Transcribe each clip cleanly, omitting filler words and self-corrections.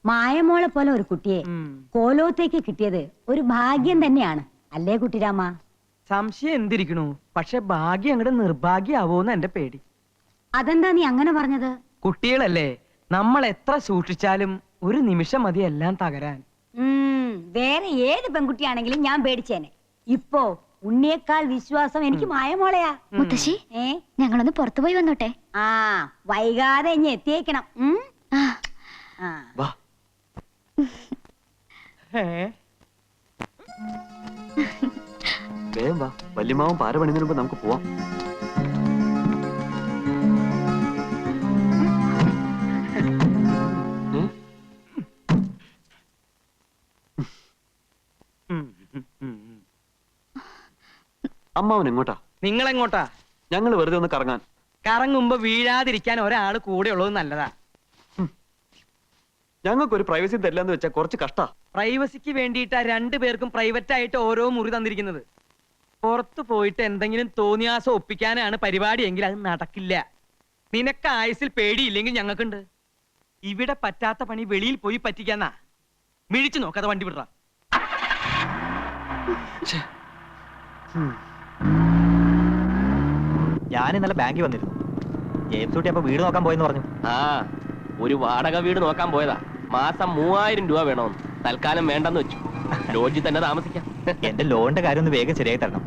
മായമോളെ പോലെ ഒരു കുട്ടിയെ കോലോത്തേക്ക് കിട്ടിയത് ഒരു ഭാഗ്യം തന്നെയാണ്, അല്ലേ കുട്ടിരാമ? സംശയം എന്തിരിക്കണു, പക്ഷെ ഭാഗ്യം അങ്ങോട്ട് നിർഭാഗ്യാവോന്ന് എന്റെ പേടി. അതെന്താ നീ അങ്ങനെ പറഞ്ഞത്? കുട്ടികളല്ലേ, നമ്മൾ എത്ര സൂക്ഷിച്ചാലും ഒരു നിമിഷം മതി എല്ലാം തകരാൻ. വേറെ ഏത് പെൺകുട്ടിയാണെങ്കിലും ഞാൻ പേടിച്ചേനെ. ഇപ്പോ ഉണ്ണിയേക്കാൾ വിശ്വാസം എനിക്ക് മായമോളയാ. മുത്തശ്ശി, ഞങ്ങളൊന്ന് പുറത്തു പോയി വന്നോട്ടെ. ആ, വൈകാതെ ഇനി എത്തിയേക്കണം. വേഗം വാ, വല്യമാവും പാര പണിതിന് മുമ്പ് നമുക്ക് പോവാം. അമ്മാവൻ എങ്ങോട്ടാ? നിങ്ങൾ എങ്ങോട്ടാ? ഞങ്ങൾ വെറുതെ ഒന്ന് കറങ്ങാൻ. കറങ്ങുമ്പോ വീഴാതിരിക്കാൻ ഒരാള് കൂടെ ഉള്ളത് നല്ലതാ. ഞങ്ങൾക്കൊരു പ്രൈവസി തരില്ലെന്ന് വെച്ചാൽ കുറച്ച് കഷ്ടാ. പ്രൈവസിക്ക് വേണ്ടിയിട്ടാ രണ്ടുപേർക്കും പ്രൈവറ്റ് ആയിട്ട് ഓരോ മുറി തന്നിരിക്കുന്നത്. പുറത്തു പോയിട്ട് എന്തെങ്കിലും തോന്നിയാസം ഒപ്പിക്കാനാണ് പരിപാടി എങ്കിൽ അത് നടക്കില്ല. നിനക്ക് ആയുസിൽ പേടിയില്ലെങ്കിൽ ഞങ്ങൾക്കുണ്ട്. ഇവിടെ പറ്റാത്ത പണി വെളിയിൽ പോയി പറ്റിക്കാന്നാ. മിഴിച്ചു നോക്കാതെ വണ്ടി വിടറ. ഞാൻ ഇന്നലെ ബാങ്കിൽ വന്നിരുന്നു. ജെയിംസ് കുട്ടി അപ്പൊ വീട് നോക്കാൻ പോയെന്ന് പറഞ്ഞു. ഒരു വാടക വീട് നോക്കാൻ പോയതാ. മാസം 3000 രൂപ വേണമെന്ന്. തൽക്കാലം വേണ്ടെന്ന് വെച്ചു. ലോഡ്ജിൽ തന്നെ താമസിക്കാം. എന്റെ ലോണിന്റെ കാര്യം ഒന്ന് വേഗം ശരിയായി തരണം.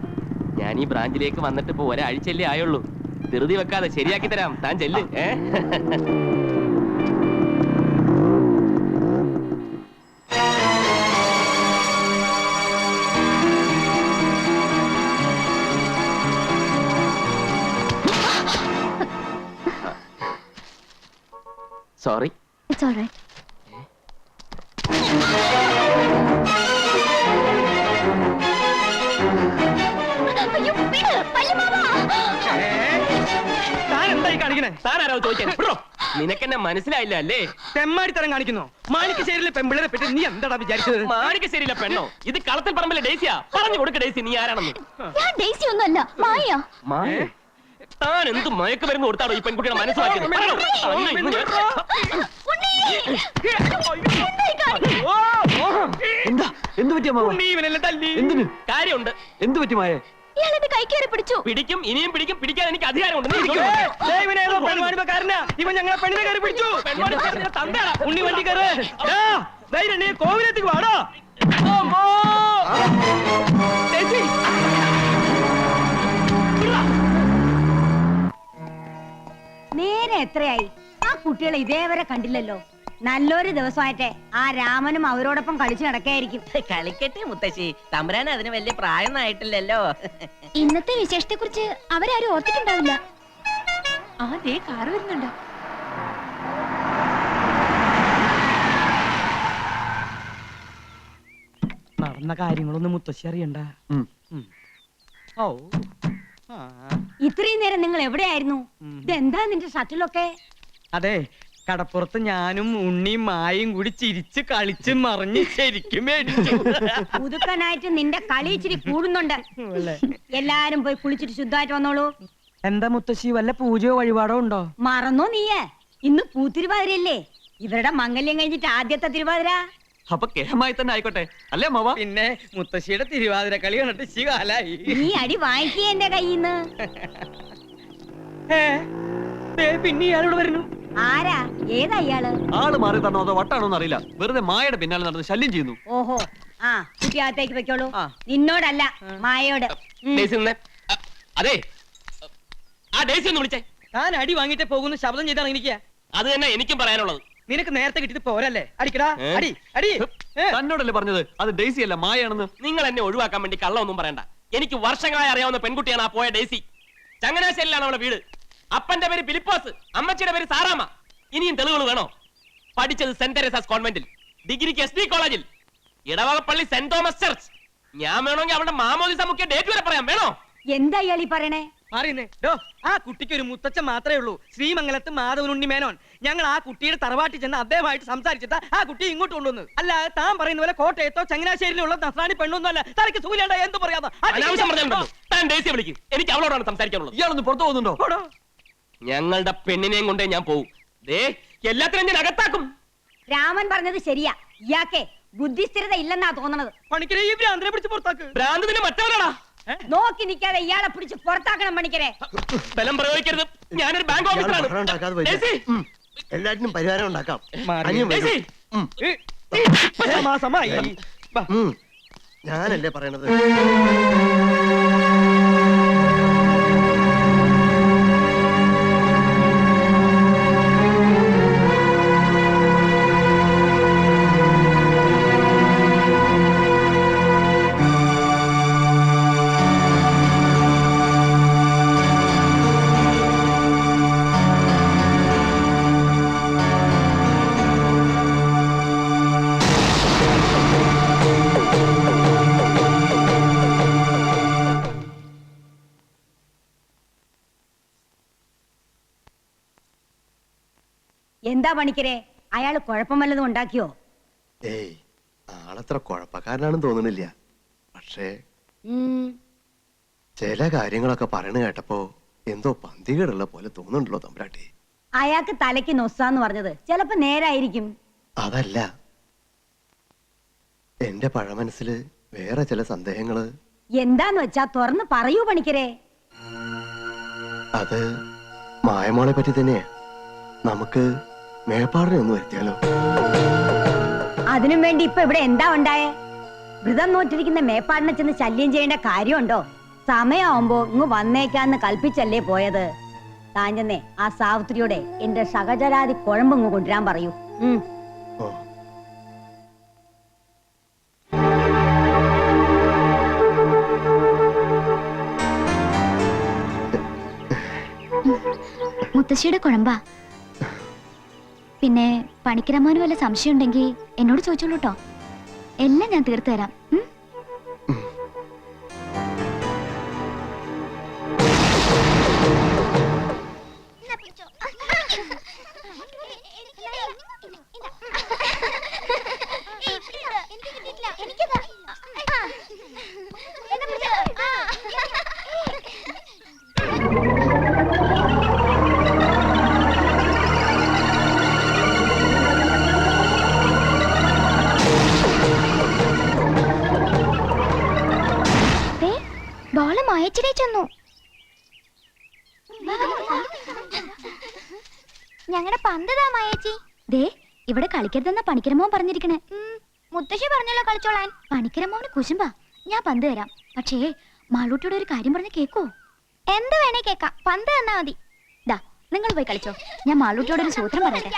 ഞാൻ ഈ ബ്രാഞ്ചിലേക്ക് വന്നിട്ട് ഇപ്പൊ ഒരാഴ്ചയല്ലേ ആയുള്ളൂ. ധൃതി വെക്കാതെ ശരിയാക്കി തരാം. താൻ ചെല്ല്. സോറി. It's all right. നിനക്കെന്നെ മനസ്സിലായില്ല അല്ലേ? തെമ്മാടിത്തരം കാണിക്കുന്നു. മാണിക്കശ്ശേരിയിലെ പെമ്പിളരെ പറ്റി നീ എന്താടാ വിചാരിച്ചത്? മാണിക്കശ്ശേരിയിലെ പെണ്ണോ? ഇത് കളത്തിൽ പറമ്പിലെ ഡേസിയാ. പറഞ്ഞു കൊടുക്ക ഡേസി നീ ആരാണെന്ന്. ഞാൻ ഡേസി ഒന്നുമല്ല, മായ. മായ? താൻ എന്ത് മയക്ക് മരുന്ന് കൊടുത്താടോ ഈ പെൺകുട്ടിയുടെ മനസ്സിലാക്കിയത്? എന്താ? എന്ത് പറ്റിയ എന്തിന്? കാര്യമുണ്ട്. എന്ത് പറ്റി മായ? ഇയാളെന്റെ കൈ കയറി പിടിച്ചു. പിടിക്കും, ഇനിയും പിടിക്കും. പിടിക്കാൻ എനിക്ക് അധികാരമുണ്ട്. ഇവൻ ഞങ്ങളെ പെണ്ണിനെ കയറി പിടിച്ചു. ഉണ്ണി വണ്ടി കയറ്. കോവിലത്തേക്ക് വാടോ. നേരെ എത്രയായി? ആ കുട്ടികളെ ഇതേവരെ കണ്ടില്ലല്ലോ. നല്ലൊരു ദിവസമായിട്ടെ ആ രാമനും അവരോടൊപ്പം കളിച്ചു നടക്കായിരിക്കും. കളിക്കട്ടെ മുത്തശ്ശി, തമ്പുരാൻ അതിന് വലിയ പ്രായമൊന്നും ആയിട്ടില്ലല്ലോ. ഇന്നത്തെ വിശേഷത്തെ കുറിച്ച് അവരാരും ഓർത്തിട്ടുണ്ടാവില്ല. ദേ കാറ് വരുന്നുണ്ട്. നടന്ന കാര്യങ്ങളൊന്നും മുത്തശ്ശി അറിയണ്ട. ഇത്രയും നേരം നിങ്ങൾ എവിടെയായിരുന്നു? ഇതെന്താ നിന്റെ ഷട്ടിലൊക്കെ? അതെ, കടപ്പുറത്ത് ഞാനും ഉണ്ണിയും മായും കൂടി ചിരിച്ച് കളിച്ച് മറിഞ്ഞ് ശരിക്കും മേടിച്ചു. പുതുക്കനായിട്ട് നിന്റെ കളി ഇച്ചിരി കൂടുന്നുണ്ട്. എല്ലാരും പോയി കുളിച്ചിട്ട് ശുദ്ധമായിട്ട് വന്നോളൂ. എന്താ മുത്തശ്ശി, വല്ല പൂജയോ വഴിപാടോ ഉണ്ടോ? മറന്നോ നീയേ? ഇന്ന് പൂത്തിരുവാതിരയല്ലേ? ഇവരുടെ മംഗല്യം കഴിഞ്ഞിട്ട് ആദ്യത്തെ തിരുവാതിര. അപ്പൊ കേമായി തന്നെ ആയിക്കോട്ടെ അല്ലേ അമ്മാവ? പിന്നെ മുത്തശ്ശിയുടെ തിരുവാതിര കളി കണ്ടിട്ട് ശികാലായി. നീ അടി വാങ്ങിക്കേ എന്റെ കയ്യിന്ന്. പിന്നെ ഇയാളോട് വരുന്നു. ആരാ? ഏതാ ഇയാള്? ആള് മാറി തന്നോ അതോ വട്ടാണോന്ന് അറിയില്ല. വെറുതെ മായയുടെ പിന്നാലെ നടന്ന് ശല്യം ചെയ്യുന്നു. ഓഹോ, ആ കുട്ടിയകത്തേക്ക് വെക്കോളൂ. നിന്നോടല്ല, മായയോട്. അതെ, ആ ഡേസി ഒന്ന് വിളിച്ചേ. താൻ അടി വാങ്ങിട്ടേ പോകുന്ന ശബ്ദം ചെയ്താണ് എനിക്ക്. അത് തന്നെ എനിക്കും പറയാനുള്ളത്. നിനക്ക് നേരത്തെ കിട്ടിയത് പോരല്ലേ? അടിക്കടാ, അടി അടി. തന്നോടല്ലേ പറഞ്ഞത് അത് ഡേസി അല്ല മായാണെന്ന്? നിങ്ങൾ എന്നെ ഒഴിവാക്കാൻ വേണ്ടി കള്ളമൊന്നും പറയണ്ട. എനിക്ക് വർഷങ്ങളായി അറിയാവുന്ന പെൺകുട്ടിയാണ് ആ പോയ ഡേസി. ചങ്ങനാശ്ശേരിയിലാണ് അവളുടെ വീട്. അപ്പന്റെ പേര് ഫിലിപ്പോസ്, അമ്മച്ചിയുടെ പേര് സാറാമ്മ. ഇനിയും തെളിവുകൾ വേണോ? പഠിച്ചത് സെന്റ് തെരേസാസ് കോൺവെന്റിൽ, ഡിഗ്രിക്ക് SD കോളേജിൽ, ഇടവകപ്പള്ളി സെന്റ് തോമസ് ചർച്ച്. ഞാൻ വേണമെങ്കിൽ അവളുടെ മാമോദിസ മുഖ്യ ഡേറ്റ് വരെ പറയാം. വേണോ? എന്താ ഇയാളീ പറയണേ? മാറിയുന്നേ. ആ കുട്ടിക്ക് ഒരു മുത്തച്ഛൻ മാത്രമേ ഉള്ളൂ, ശ്രീമംഗലത്ത് മാധവനുണ്ണി മേനോൻ. ഞങ്ങൾ ആ കുട്ടിയുടെ തറവാട്ടിൽ ചെന്ന് അദ്ദേഹമായിട്ട് സംസാരിച്ചിട്ട് ആ കുട്ടി ഇങ്ങോട്ട് കൊണ്ടുവന്നു. അല്ലാതെ താൻ പറയുന്ന പോലെ കോട്ടയത്തോ ചങ്ങനാശ്ശേരിയിലുള്ള നസ്രാണി പെണ്ണൊന്നും അല്ല. തനിക്ക് സൂര്യാണ്ട എന്ത് പറയാതെ എനിക്ക് അവളോടാണ് സംസാരിക്കാനുള്ളത്. ഇയാളൊന്ന് പുറത്തു പോകുന്നുണ്ടോ? ഞങ്ങളുടെ പെണ്ണിനെയും കൊണ്ടേ ഞാൻ പോവും. എല്ലാത്തിനും ഞാൻ അകത്താക്കും. രാമൻ പറഞ്ഞത് ശരിയാ. ഇയാക്കേ ബുദ്ധിസ്ഥിരത ഇല്ലെന്നാ തോന്നണത്. പണിക്കരെ ഈ ഭ്രാന്തനെ പിടിച്ച് പുറത്താക്ക്. ഭ്രാന്ത് നിന്നെ മറ്റവനാടാ. നോക്കി നിൽക്കാതെ ഇയാളെ പിടിച്ച് പുറത്താക്കണം പണിക്കരെ. ബലം പ്രയോഗിക്കരുത്. ഞാനൊരു ബാങ്ക് ഓഫീസറാണ്. ഡേസി, എല്ലാറ്റിനും പരിഹാരം ഉണ്ടാക്കാം. ഡേസി, സമാസമായി. ഞാനല്ലേ പറയണത്. എന്താ പണിക്കരെ, അയാള് കുഴപ്പം വല്ലതും ഉണ്ടാക്കിയോ? ഏയ്, ആളത്ര കുഴപ്പക്കാരനാണെന്ന് തോന്നുന്നില്ല. പക്ഷേ ചില കാര്യങ്ങളൊക്കെ പറയണ കേട്ടപ്പോ എന്തോ പന്തികേടുള്ള പോലെ തോന്നുന്നുണ്ടല്ലോ തമ്പുരാട്ടി. അയാൾക്ക് തലയ്ക്ക് നൊസ്സാന്ന് പറഞ്ഞത് ചിലപ്പോ നേരായിരിക്കും. അതല്ല, എന്റെ പഴമനസ്സില് വേറെ ചില സന്ദേഹങ്ങള്. എന്താന്ന് വെച്ചാ തുറന്ന് പറയൂ പണിക്കരെ. അത് മായമോളെ പറ്റി തന്നെയാ. നമുക്ക് മേപ്പാടിനെ ഒന്ന് വരുത്തിയാലോ? അതിനും വേണ്ടി ഇപ്പൊ ഇവിടെ എന്താ ഉണ്ടായേ? വ്രതം നോറ്റിരിക്കുന്ന മേപ്പാടിനെ ചെന്ന് ശല്യം ചെയ്യേണ്ട കാര്യമുണ്ടോ? സമയമാവുമ്പോ ഇങ്ങ് വന്നേക്കാന്ന് കൽപ്പിച്ചല്ലേ പോയത്. താഞ്ചെന്നേ ആ സാവിത്രിയോടെ എന്റെ സഹചരാതി കുഴമ്പ് ഇങ്ങ് കൊണ്ടുവരാൻ പറയൂ. ഓ, മുത്തശ്ശിയുടെ കുഴമ്പാ. പിന്നെ പണിക്കരമ്മാന് വല്ല സംശയം ഉണ്ടെങ്കിൽ എന്നോട് ചോദിച്ചോളൂ കേട്ടോ. എല്ലാം ഞാൻ തീർത്തു തരാം. ബോള് മായച്ചിടേ ചെന്നു. ഞങ്ങളുടെ പന്തതാ മായേച്ചി. ദേ ഇവിടെ കളിക്കരുതെന്ന പണിക്കരമ്മോൻ പറഞ്ഞിരിക്കണേ. മുത്തശ്ശി പറഞ്ഞല്ലോ കളിച്ചോളാൻ. പണിക്കരമ്മോന് കുശുമ്പാ. ഞാൻ പന്ത് തരാം. പക്ഷേ മാളൂട്ടിയോട് ഒരു കാര്യം പറഞ്ഞ് കേക്കോ? എന്ത് വേണേ കേക്കാം. പന്ത് തന്നാ മതി. ദാ നിങ്ങൾ പോയി കളിച്ചോ. ഞാൻ മാളൂട്ടിയോട് ഒരു സൂത്രം പറയട്ടെ.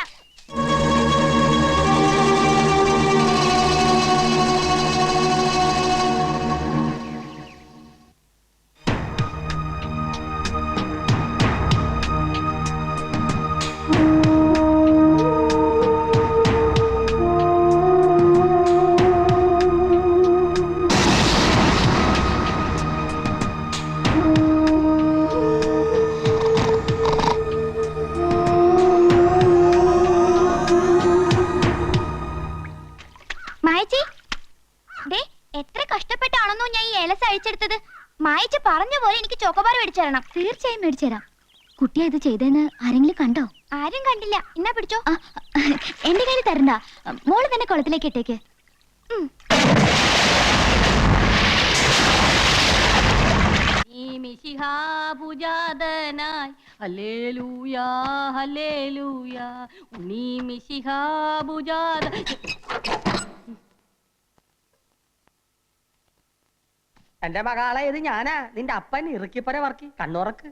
എത്ര കഷ്ടപ്പെട്ടാണെന്നോ ഞാൻ ഈ ഏലസ് അഴിച്ചെടുത്തത്. മായച്ച് പറഞ്ഞ പോലെ എനിക്ക് ചോക്കോബാർ മേടിച്ചു തരണം. തീർച്ചയായും മേടിച്ചു തരാം. കുട്ടിയാ ഇത് ചെയ്തെന്ന് ആരെങ്കിലും കണ്ടോ? ആരും കണ്ടില്ല. എന്നാ പിടിച്ചോ. എന്റെ കയ്യിൽ തരണ്ട. മോള് തന്നെ കുളത്തിലേക്ക് ഇട്ടേക്ക്. എന്റെ മകളെ ഇത് ഞാനാ, നിന്റെ അപ്പൻ ഇറുക്കിപ്പര വർക്കി. കണ്ണുറക്ക്.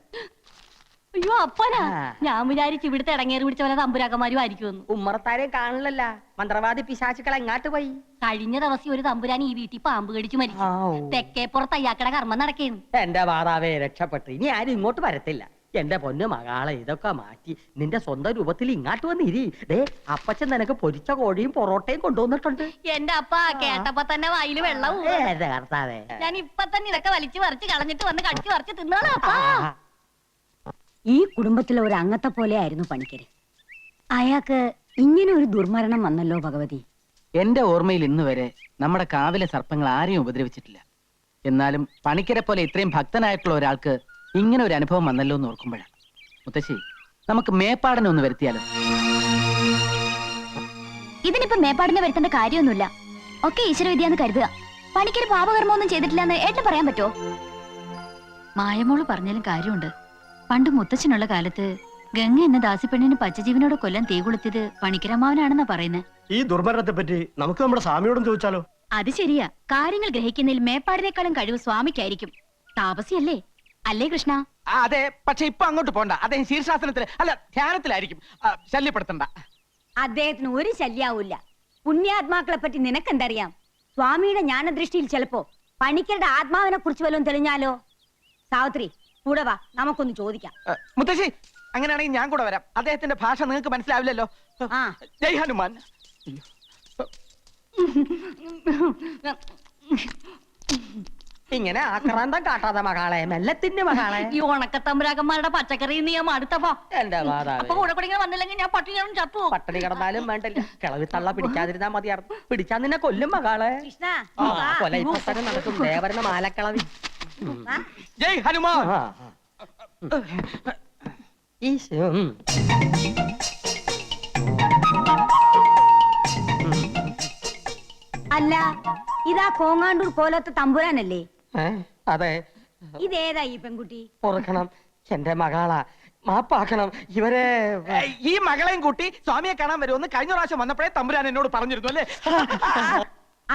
അയ്യോ അപ്പനാ, ഞാൻ വിചാരിച്ചു ഇവിടുത്തെ ഇടങ്ങേറി പിടിച്ച പോലെ തമ്പുരാക്കന്മാരും ആയിരിക്കുമെന്ന്. ഉമ്മറത്താരെയും കാണില്ലല്ല. മന്ത്രവാദി പിശാചുക്കൾ എങ്ങാട്ട് പോയി? കഴിഞ്ഞ ദിവസം ഒരു തമ്പുരാൻ ഈ വീട്ടിൽ പാമ്പ് കടിച്ചു മരിച്ചു. തെക്കേപ്പുറത്ത് അയ്യാക്കടെ കർമ്മം നടക്കേന്നു. എന്റെ മാതാവേ രക്ഷപ്പെട്ടു. ഇനി ആരും ഇങ്ങോട്ട് വരത്തില്ല. എന്റെ പൊന്നു മകളെ ഇതൊക്കെ മാറ്റി നിന്റെ സ്വന്തം രൂപത്തിൽ ഇങ്ങാട്ട് വന്നിരി. ദേ അപ്പച്ചൻ നിനക്ക് പൊരിച്ച കോഴിയും പൊറോട്ടയും കൊണ്ടുവന്നിട്ടുണ്ട്. എന്റെ അപ്പ കേട്ടപ്പോ തന്നെ വായില് വെള്ളവും. കർത്താവേ, ഞാൻ ഇപ്പൊ തന്നെ ഇതൊക്കെ വലിച്ചു പറിച്ച് കളഞ്ഞിട്ട് വന്ന് കടിച്ചു പറിച്ച് തിന്നോളാം അപ്പാ. ഈ കുടുംബത്തിലെ ഒരു അംഗത്തെ പോലെ ആയിരുന്നു പണിക്കര്. അയാൾക്ക് ഇങ്ങനെ ഒരു ദുർമരണം വന്നല്ലോ ഭഗവതി. എന്റെ ഓർമ്മയിൽ ഇന്ന് വരെ നമ്മുടെ കാവിലെ സർപ്പങ്ങൾ ആരെയും ഉപദ്രവിച്ചിട്ടില്ല. എന്നാലും പണിക്കരെ പോലെ ഇത്രയും ഭക്തനായിട്ടുള്ള ഒരാൾക്ക് ഇങ്ങനെ ഒരു അനുഭവം വന്നല്ലോ എന്ന് ഇതിനിപ്പോ മേപ്പാടിനെ വരുത്തേണ്ട കാര്യമൊന്നുമില്ല. ഒക്കെ ഈശ്വരവിദ്യാന്ന് കരുതുക. പണിക്കര് പാപകർമ്മമൊന്നും ചെയ്തിട്ടില്ലെന്ന് ഏട്ടന് പറയാൻ പറ്റുമോ? മായമോള് പറഞ്ഞാലും കാര്യമുണ്ട്. പണ്ട് മുത്തച്ഛനുള്ള കാലത്ത് ഗംഗ എന്ന ദാസിപ്പെണ്ണിന് പച്ചജീവനോട് കൊല്ലാൻ തീ കൊളുത്തിയത് പണിക്കരമ്മാവനാണെന്നാ പറയുന്നത്. ഈ ദുർമരണത്തെ പറ്റി നമുക്ക് നമ്മുടെ സ്വാമിയോടും ചോദിച്ചാലോ? അത് ശരിയാ. കാര്യങ്ങൾ ഗ്രഹിക്കുന്നതിൽ മേപ്പാടിനേക്കാളും കഴിവ് സ്വാമിക്കായിരിക്കും. താപസിയല്ലേ? അല്ലേ കൃഷ്ണ? അതെ, പക്ഷെ ഇപ്പൊ അങ്ങോട്ട് പോണ്ട. അദ്ദേഹം ശീർഷാസനത്തിൽ അല്ല ധ്യാനത്തിലായിരിക്കും. ശല്യപ്പെടുത്തണ്ട. അദ്ദേഹത്തിന് ഒരു ശല്യാവൂല്ല. പുണ്യാത്മാക്കളെ പറ്റി നിനക്കെന്തറിയാം? സ്വാമിയുടെ ജ്ഞാനദൃഷ്ടിയിൽ ചിലപ്പോ പണിക്കരുടെ ആത്മാവിനെ കുറിച്ച് വല്ലതും തെളിഞ്ഞാലോ? സാവിത്രി കൂടെ വാ, നമുക്കൊന്ന് ചോദിക്കാം. മുത്തശ്ശി, അങ്ങനെയാണെങ്കിൽ ഞാൻ കൂടെ വരാം. അദ്ദേഹത്തിന്റെ ഭാഷ നിങ്ങൾക്ക് മനസ്സിലാവില്ലല്ലോ. ആ. ജയ് ഹനുമാൻ. ഇങ്ങനെ ആക്രാന്തം കാട്ടാതെ മകളെ, മെല്ലെ തിന്നു മകളെ. ഈ ഉണക്കത്തമ്പുരാക്കന്മാരുടെ പച്ചക്കറി നീ അടുത്തപ്പോ എന്റെ മാതാവേ, കൂടെ കൂടെ ഇങ്ങനെ വന്നില്ലെങ്കിൽ ഞാൻ പട്ടികളും ചത്തു. പട്ടണി കിടന്നാലും വേണ്ടല്ല, കിളവി തള്ള പിടിക്കാതിരുന്നാ മതിയായിരുന്നു. പിടിച്ചാ നിന്നെ കൊല്ലും മകളെ. കൃഷ്ണ ആ, കൊല ഇപ്പൊ തന്നെ നടക്കും. ദേവരന്റെ മാലക്കിളവി. ജയ് ഹനുമാൻ. ആ, ആ. ഈശോ. അല്ല, ഇതാ കോങ്ങാണ്ടൂർ കോലത്തെ തമ്പുരാനല്ലേ? അതെ, ഇതേതാ ഈ പെൺകുട്ടി? ഓർക്കണം, എന്റെ മകളാ. മാപ്പാക്കണം ഇവരെ. ഈ മകളെയും കൂട്ടി സ്വാമിയെ കാണാൻ വരുമെന്ന് കഴിഞ്ഞ പ്രാവശ്യം വന്നപ്പോഴേ തമ്പുരാൻ എന്നോട് പറഞ്ഞിരുന്നു അല്ലേ?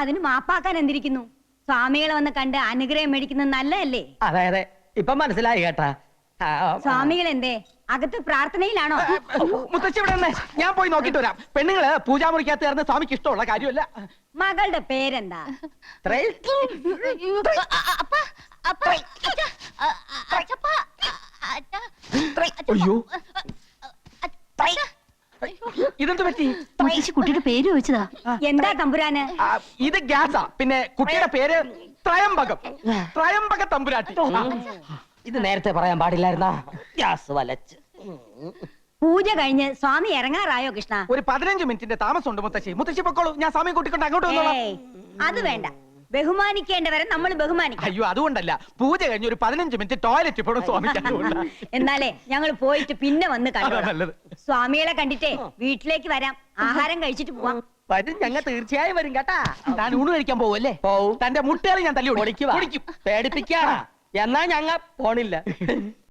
അതിന് മാപ്പാക്കാൻ എന്തിരിക്കുന്നു? സ്വാമികളെ വന്ന് കണ്ട് അനുഗ്രഹം മേടിക്കുന്നത് നല്ലതല്ലേ? അതെ അതെ, ഇപ്പൊ മനസ്സിലായി കേട്ടാ. സ്വാമികൾ എന്തേ അകത്ത് പ്രാർത്ഥനയിലാണോ? മുത്തശ്ശി ഇവിടെ നിന്ന് ഞാൻ പോയി നോക്കിട്ട് വരാം. പെണ്ണുങ്ങള് പൂജാമുറിക്കകത്ത് ചേർന്ന് സ്വാമിക്ക് ഇഷ്ടമുള്ള കാര്യമല്ല. മകളുടെ പേരെന്താ? അയ്യോ, ഇതെന്ത് പറ്റി? കുട്ടിയുടെ പേര് ചോദിച്ചതാ. എന്താ തമ്പുരാന്? ഇത് ഗ്യാസാ. പിന്നെ കുട്ടിയുടെ പേര് ത്രയംബകം. ത്രയംബക തമ്പുരാട്ടി. ഇത് നേരത്തെ പറയാൻ പാടില്ലായിരുന്നാ? ഗ്യാസ് വലച്ച്. പൂജ കഴിഞ്ഞ് സ്വാമി ഇറങ്ങാറായോ കൃഷ്ണ? ഒരു 15 മിനിറ്റിന്റെ താമസമുണ്ട് മുത്തശ്ശി. മുത്തശ്ശി പൊക്കോളൂ, ഞാൻ സ്വാമിയെ കൂട്ടിക്കൊണ്ട് അങ്ങോട്ട് വന്നോളാം. ഏയ്, അത് വേണ്ട. ബഹുമാനിക്കേണ്ടവരെ നമ്മൾ ബഹുമാനിക്കണം. അയ്യോ, അതുകൊണ്ടല്ല. പൂജ കഴിഞ്ഞ് ഒരു 15 മിനിറ്റ് ടോയ്ലറ്റ് പോണം സ്വാമിക്ക്. എന്നാലേ ഞങ്ങൾ പോയിട്ട് പിന്നെ വന്ന് അതാ കണ്ടോളാം. നല്ലത്. സ്വാമികളെ കണ്ടിട്ടേ വീട്ടിലേക്ക് വരാം. ആഹാരം കഴിച്ചിട്ട് പോവാം. വരും, ഞങ്ങൾ തീർച്ചയായും വരും കേട്ടാ. താൻ ഊണ് കഴിക്കാൻ പോവല്ലേ? പോവും. തന്റെ മുട്ടേറി ഞാൻ തല്ലി പൊളിക്കുവാ. പൊളിക്കും. പേടിപ്പിക്കാ. എന്നാ ഞങ്ങ പോണില്ല.